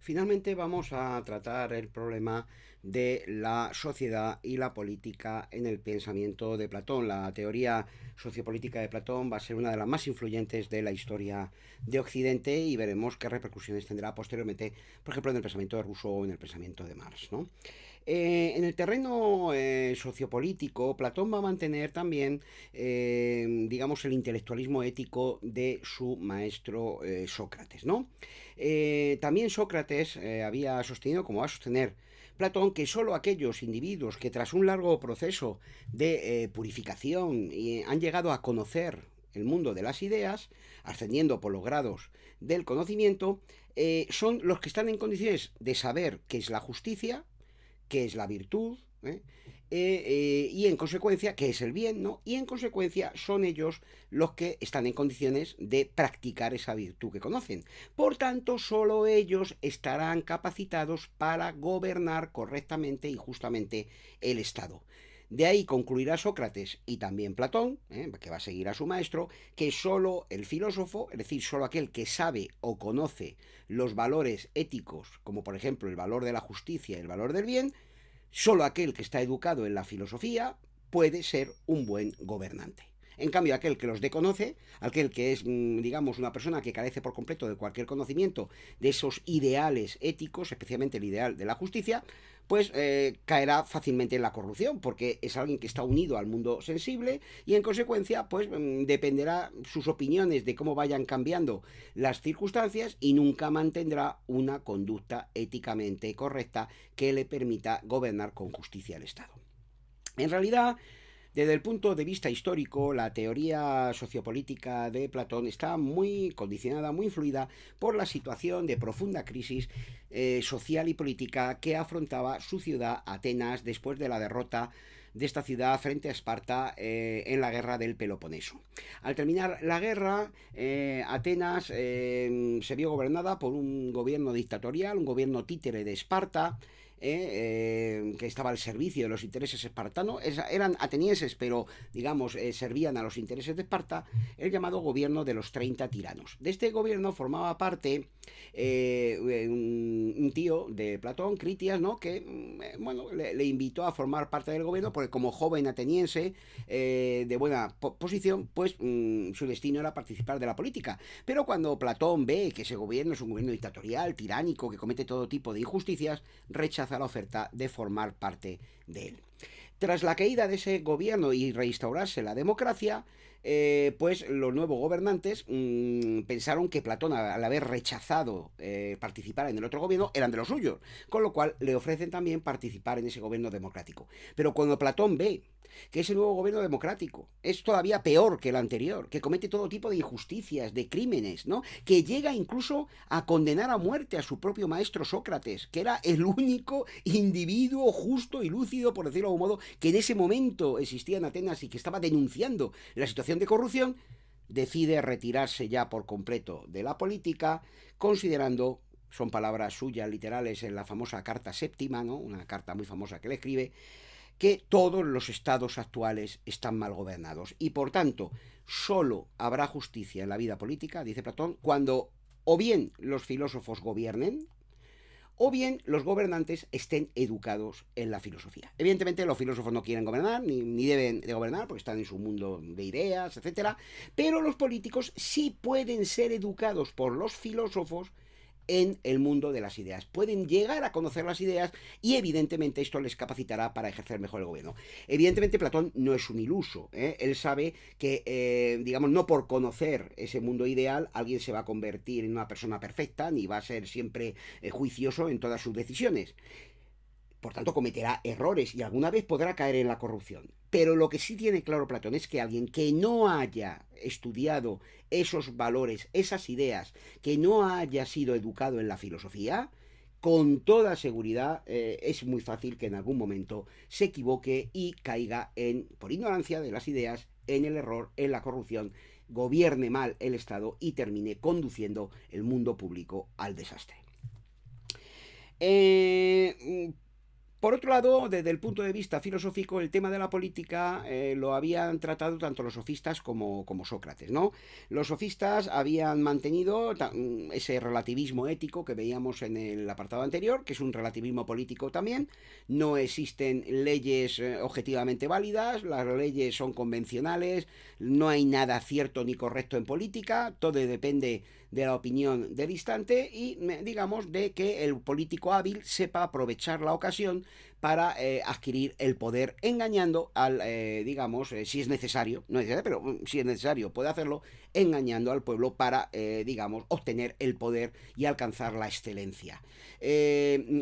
Finalmente vamos a tratar el problema de la sociedad y la política en el pensamiento de Platón. La teoría sociopolítica de Platón va a ser una de las más influyentes de la historia de Occidente y veremos qué repercusiones tendrá posteriormente, por ejemplo, en el pensamiento de Rousseau o en el pensamiento de Marx, ¿no? En el terreno sociopolítico, Platón va a mantener también, digamos, el intelectualismo ético de su maestro Sócrates, ¿no? También Sócrates había sostenido, como va a sostener Platón, que solo aquellos individuos que tras un largo proceso de purificación han llegado a conocer el mundo de las ideas, ascendiendo por los grados del conocimiento, son los que están en condiciones de saber qué es la justicia, qué es la virtud, y en consecuencia qué es el bien, ¿no? Y en consecuencia son ellos los que están en condiciones de practicar esa virtud que conocen. Por tanto, solo ellos estarán capacitados para gobernar correctamente y justamente el Estado. De ahí concluirá Sócrates y también Platón, que va a seguir a su maestro, que solo el filósofo, es decir, solo aquel que sabe o conoce los valores éticos, como por ejemplo el valor de la justicia y el valor del bien, solo aquel que está educado en la filosofía puede ser un buen gobernante. En cambio, aquel que los desconoce, aquel que es, digamos, una persona que carece por completo de cualquier conocimiento de esos ideales éticos, especialmente el ideal de la justicia, pues caerá fácilmente en la corrupción, porque es alguien que está unido al mundo sensible y en consecuencia, pues dependerá sus opiniones de cómo vayan cambiando las circunstancias y nunca mantendrá una conducta éticamente correcta que le permita gobernar con justicia el Estado. En realidad, desde el punto de vista histórico, la teoría sociopolítica de Platón está muy condicionada, muy influida por la situación de profunda crisis social y política que afrontaba su ciudad, Atenas, después de la derrota de esta ciudad frente a Esparta en la guerra del Peloponeso. Al terminar la guerra, Atenas se vio gobernada por un gobierno dictatorial, un gobierno títere de Esparta, que estaba al servicio de los intereses espartanos, eran atenienses, pero digamos servían a los intereses de Esparta, el llamado gobierno de los 30 tiranos. De este gobierno formaba parte un tío de Platón, Critias, ¿no? Que bueno, le invitó a formar parte del gobierno porque como joven ateniense de buena posición, pues su destino era participar de la política. Pero cuando Platón ve que ese gobierno es un gobierno dictatorial, tiránico, que comete todo tipo de injusticias, rechaza la oferta de formar parte de él. Tras la caída de ese gobierno y reinstaurarse la democracia, pues los nuevos gobernantes pensaron que Platón, al haber rechazado participar en el otro gobierno, eran de los suyos, con lo cual le ofrecen también participar en ese gobierno democrático. Pero cuando Platón ve que ese nuevo gobierno democrático es todavía peor que el anterior, que comete todo tipo de injusticias, de crímenes, ¿no? Que llega incluso a condenar a muerte a su propio maestro Sócrates, que era el único individuo justo y lúcido, por decirlo de algún modo, que en ese momento existía en Atenas y que estaba denunciando la situación de corrupción, decide retirarse ya por completo de la política, considerando, son palabras suyas literales en la famosa carta séptima, ¿no? Una carta muy famosa que le escribe, que todos los estados actuales están mal gobernados y por tanto solo habrá justicia en la vida política, dice Platón, cuando o bien los filósofos gobiernen o bien los gobernantes estén educados en la filosofía. Evidentemente los filósofos no quieren gobernar, ni deben de gobernar, porque están en su mundo de ideas, etcétera, pero los políticos sí pueden ser educados por los filósofos en el mundo de las ideas. Pueden llegar a conocer las ideas y evidentemente esto les capacitará para ejercer mejor el gobierno. Evidentemente Platón no es un iluso, ¿eh? Él sabe que, digamos, no por conocer ese mundo ideal alguien se va a convertir en una persona perfecta ni va a ser siempre juicioso en todas sus decisiones. Por tanto, cometerá errores y alguna vez podrá caer en la corrupción. Pero lo que sí tiene claro Platón es que alguien que no haya estudiado esos valores, esas ideas, que no haya sido educado en la filosofía, con toda seguridad es muy fácil que en algún momento se equivoque y caiga en, por ignorancia de las ideas, en el error, en la corrupción, gobierne mal el Estado y termine conduciendo el mundo público al desastre. Eh, Por otro lado, desde el punto de vista filosófico, el tema de la política lo habían tratado tanto los sofistas como Sócrates, ¿no? Los sofistas habían mantenido ese relativismo ético que veíamos en el apartado anterior, que es un relativismo político también. No existen leyes objetivamente válidas, las leyes son convencionales, no hay nada cierto ni correcto en política, todo depende de la opinión del instante y digamos de que el político hábil sepa aprovechar la ocasión para adquirir el poder engañando al, digamos, si es necesario, no es necesario, pero si es necesario puede hacerlo, engañando al pueblo para, digamos, obtener el poder y alcanzar la excelencia.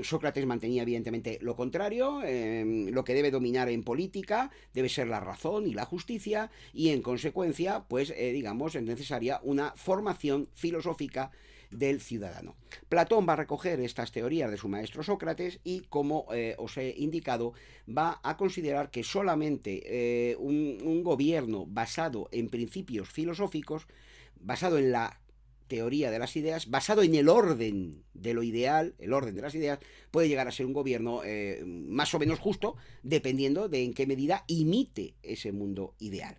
Sócrates mantenía evidentemente lo contrario, lo que debe dominar en política debe ser la razón y la justicia y en consecuencia, pues, digamos, es necesaria una formación filosófica del ciudadano. Platón va a recoger estas teorías de su maestro Sócrates y, como os he indicado, va a considerar que solamente un gobierno basado en principios filosóficos, basado en la teoría de las ideas, basado en el orden de lo ideal, el orden de las ideas, puede llegar a ser un gobierno más o menos justo, dependiendo de en qué medida imite ese mundo ideal.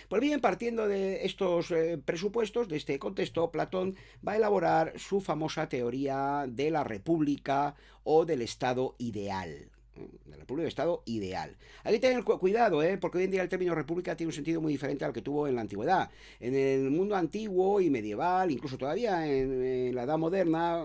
Pues bien, partiendo de estos presupuestos, de este contexto, Platón va a elaborar su famosa teoría de la república o del estado ideal. De la república del estado ideal. Hay que tener cuidado, porque hoy en día el término república tiene un sentido muy diferente al que tuvo en la antigüedad. En el mundo antiguo y medieval, incluso todavía en la edad moderna,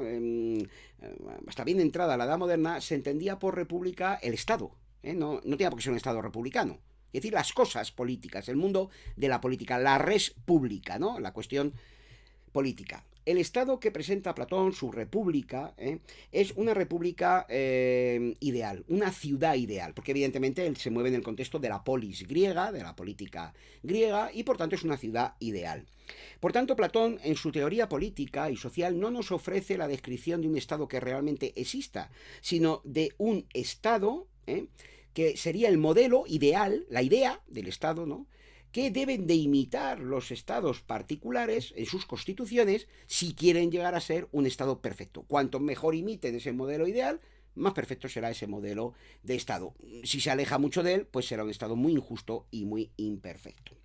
hasta bien entrada la edad moderna, se entendía por república el estado. No tenía por qué ser un estado republicano. Es decir, las cosas políticas, el mundo de la política, la res pública, ¿no? La cuestión política. El Estado que presenta Platón, su república, es una república ideal, una ciudad ideal, porque evidentemente él se mueve en el contexto de la polis griega, de la política griega, y por tanto es una ciudad ideal. Por tanto, Platón, en su teoría política y social, no nos ofrece la descripción de un Estado que realmente exista, sino de un Estado, que sería el modelo ideal, la idea del Estado, ¿no?, que deben de imitar los estados particulares en sus constituciones si quieren llegar a ser un Estado perfecto. Cuanto mejor imiten ese modelo ideal, más perfecto será ese modelo de Estado. Si se aleja mucho de él, pues será un Estado muy injusto y muy imperfecto.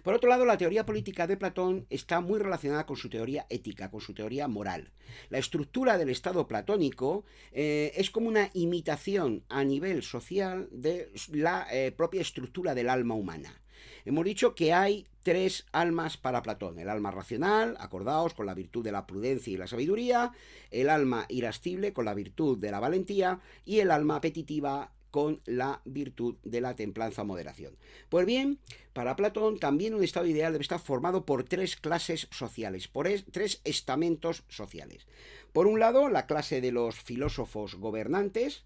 Por otro lado, la teoría política de Platón está muy relacionada con su teoría ética, con su teoría moral. La estructura del Estado platónico es como una imitación a nivel social de la propia estructura del alma humana. Hemos dicho que hay tres almas para Platón: el alma racional, acordaos, con la virtud de la prudencia y la sabiduría; el alma irascible, con la virtud de la valentía; y el alma apetitiva, con la virtud de la templanza o moderación. Pues bien, para Platón también un estado ideal debe estar formado por tres clases sociales, por tres estamentos sociales. Por un lado, la clase de los filósofos gobernantes,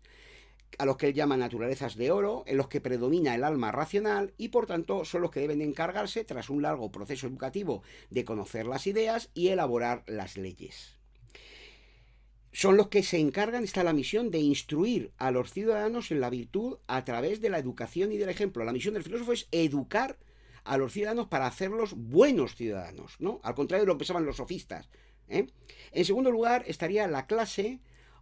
a los que él llama naturalezas de oro, en los que predomina el alma racional y por tanto son los que deben encargarse, tras un largo proceso educativo, de conocer las ideas y elaborar las leyes. Son los que se encargan, está la misión de instruir a los ciudadanos en la virtud a través de la educación y del ejemplo. La misión del filósofo es educar a los ciudadanos para hacerlos buenos ciudadanos, ¿no? Al contrario de lo que pensaban los sofistas. En segundo lugar estaría la clase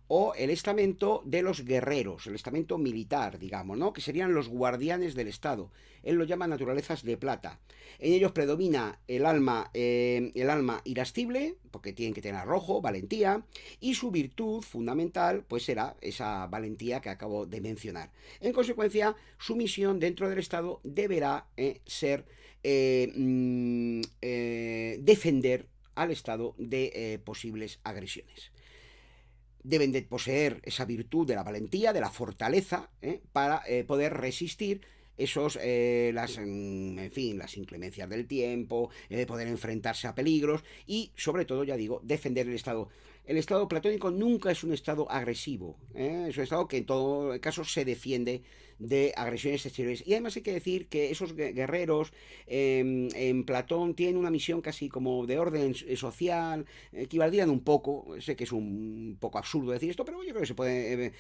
o el estamento de los guerreros, el estamento militar, digamos, ¿no?, que serían los guardianes del Estado. Él lo llama naturalezas de plata. En ellos predomina el alma irascible, porque tienen que tener arrojo, valentía, y su virtud fundamental pues será esa valentía que acabo de mencionar. En consecuencia, su misión dentro del Estado deberá ser defender al Estado de posibles agresiones. Deben de poseer esa virtud de la valentía, de la fortaleza, para poder resistir las inclemencias del tiempo, poder enfrentarse a peligros y, sobre todo, ya digo, defender el Estado. El Estado platónico nunca es un Estado agresivo, es un Estado que en todo caso se defiende de agresiones exteriores. Y además hay que decir que esos guerreros en Platón tienen una misión casi como de orden social, equivaldrían un poco, sé que es un poco absurdo decir esto, pero yo creo que se puede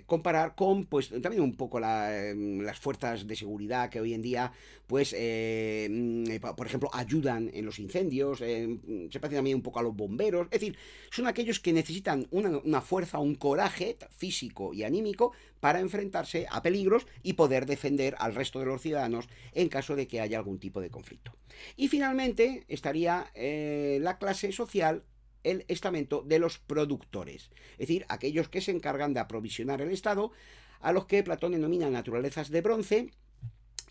comparar con pues también un poco las fuerzas fuerzas de seguridad que hoy en día, pues, por ejemplo, ayudan en los incendios, se parecen también un poco a los bomberos, es decir, son aquellos que necesitan una fuerza, un coraje físico y anímico para enfrentarse a peligros y poder defender al resto de los ciudadanos en caso de que haya algún tipo de conflicto. Y finalmente estaría la clase social, el estamento de los productores, es decir, aquellos que se encargan de aprovisionar el Estado, a los que Platón denomina naturalezas de bronce,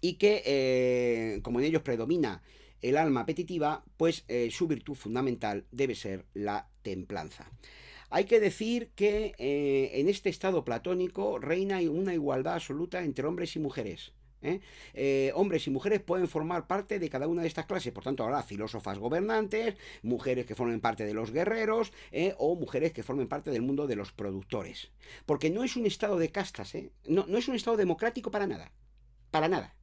y que, como en ellos predomina el alma apetitiva, pues su virtud fundamental debe ser la templanza. Hay que decir que en este estado platónico reina una igualdad absoluta entre hombres y mujeres. Hombres y mujeres pueden formar parte de cada una de estas clases, por tanto habrá filósofas gobernantes, mujeres que formen parte de los guerreros, o mujeres que formen parte del mundo de los productores, porque no es un estado de castas, no es un estado democrático para nada, para nada.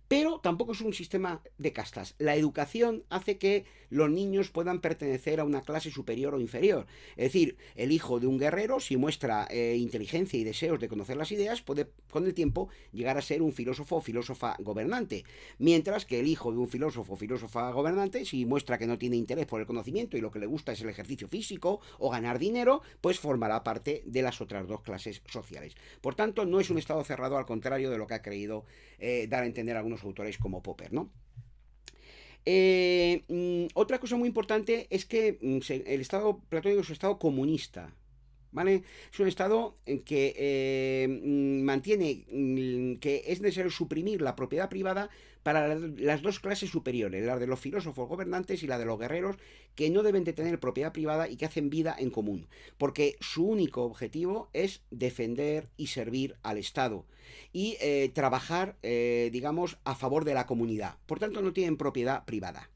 Pero tampoco es un sistema de castas. La educación hace que los niños puedan pertenecer a una clase superior o inferior. Es decir, el hijo de un guerrero, si muestra inteligencia y deseos de conocer las ideas, puede con el tiempo llegar a ser un filósofo o filósofa gobernante. Mientras que el hijo de un filósofo o filósofa gobernante, si muestra que no tiene interés por el conocimiento y lo que le gusta es el ejercicio físico o ganar dinero, pues formará parte de las otras dos clases sociales. Por tanto, no es un estado cerrado, al contrario de lo que ha creído dar a entender algunos autores como Popper, ¿no? Otra cosa muy importante es que el estado platónico es un estado comunista, ¿vale? Es un estado en que mantiene que es necesario suprimir la propiedad privada para las dos clases superiores, la de los filósofos gobernantes y la de los guerreros, que no deben de tener propiedad privada y que hacen vida en común, porque su único objetivo es defender y servir al Estado y trabajar, digamos, a favor de la comunidad. Por tanto, no tienen propiedad privada.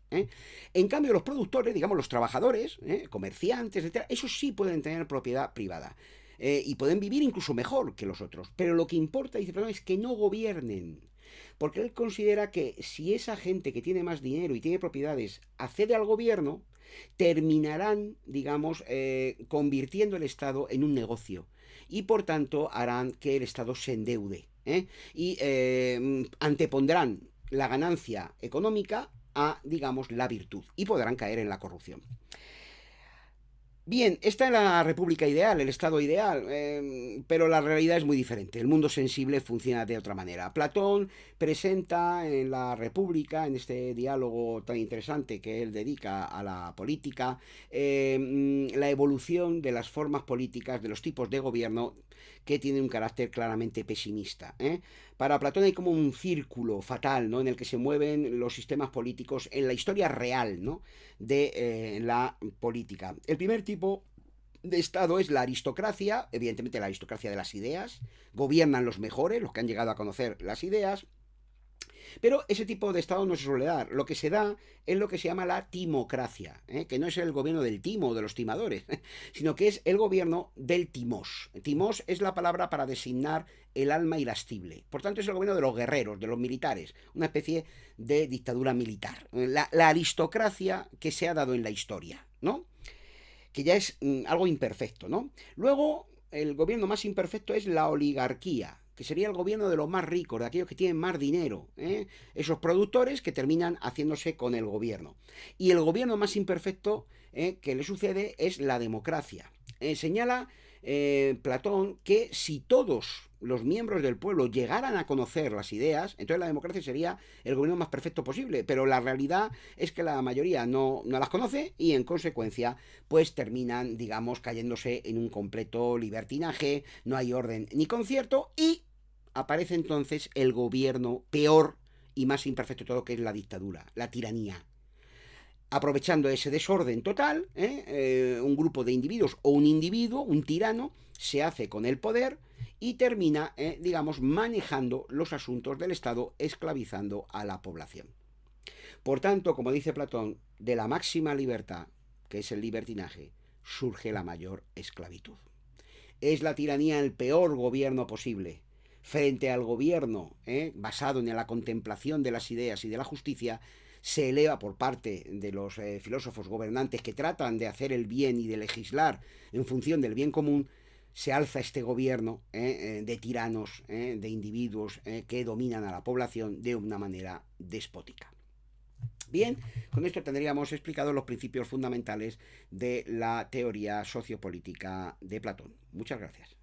En cambio, los productores, digamos, los trabajadores, comerciantes, etc., esos sí pueden tener propiedad privada. Y pueden vivir incluso mejor que los otros. Pero lo que importa, dice Platón, es que no gobiernen. Porque él considera que si esa gente que tiene más dinero y tiene propiedades accede al gobierno, terminarán, digamos, convirtiendo el Estado en un negocio. Y por tanto harán que el Estado se endeude. Y antepondrán la ganancia económica a, digamos, la virtud, y podrán caer en la corrupción. Bien, esta es la república ideal, el estado ideal, pero la realidad es muy diferente. El mundo sensible funciona de otra manera. Platón presenta en la República, en este diálogo tan interesante que él dedica a la política, la evolución de las formas políticas, de los tipos de gobierno que tienen un carácter claramente pesimista. Para Platón hay como un círculo fatal, ¿no?, en el que se mueven los sistemas políticos en la historia real, ¿no?, de la política. El primer tipo de Estado es la aristocracia, evidentemente la aristocracia de las ideas, gobiernan los mejores, los que han llegado a conocer las ideas, pero ese tipo de Estado no se suele dar. Lo que se da es lo que se llama la timocracia, que no es el gobierno del timo o de los timadores, sino que es el gobierno del timos. Timos es la palabra para designar el alma irascible. Por tanto, es el gobierno de los guerreros, de los militares, una especie de dictadura militar. La aristocracia que se ha dado en la historia, ¿no?, que ya es algo imperfecto, ¿no? Luego, el gobierno más imperfecto es la oligarquía, que sería el gobierno de los más ricos, de aquellos que tienen más dinero, esos productores que terminan haciéndose con el gobierno. Y el gobierno más imperfecto que le sucede es la democracia. Señala Platón que si todos los miembros del pueblo llegaran a conocer las ideas, entonces la democracia sería el gobierno más perfecto posible, pero la realidad es que la mayoría no las conoce y en consecuencia pues terminan, digamos, cayéndose en un completo libertinaje, no hay orden ni concierto y aparece entonces el gobierno peor y más imperfecto de todo, que es la dictadura, la tiranía. Aprovechando ese desorden total, un grupo de individuos o un individuo, un tirano, se hace con el poder y termina, digamos, manejando los asuntos del Estado, esclavizando a la población. Por tanto, como dice Platón, de la máxima libertad, que es el libertinaje, surge la mayor esclavitud. Es la tiranía el peor gobierno posible. Frente al gobierno basado en la contemplación de las ideas y de la justicia, se eleva por parte de los filósofos gobernantes que tratan de hacer el bien y de legislar en función del bien común, se alza este gobierno de tiranos, de individuos que dominan a la población de una manera despótica. Bien, con esto tendríamos explicado los principios fundamentales de la teoría sociopolítica de Platón. Muchas gracias.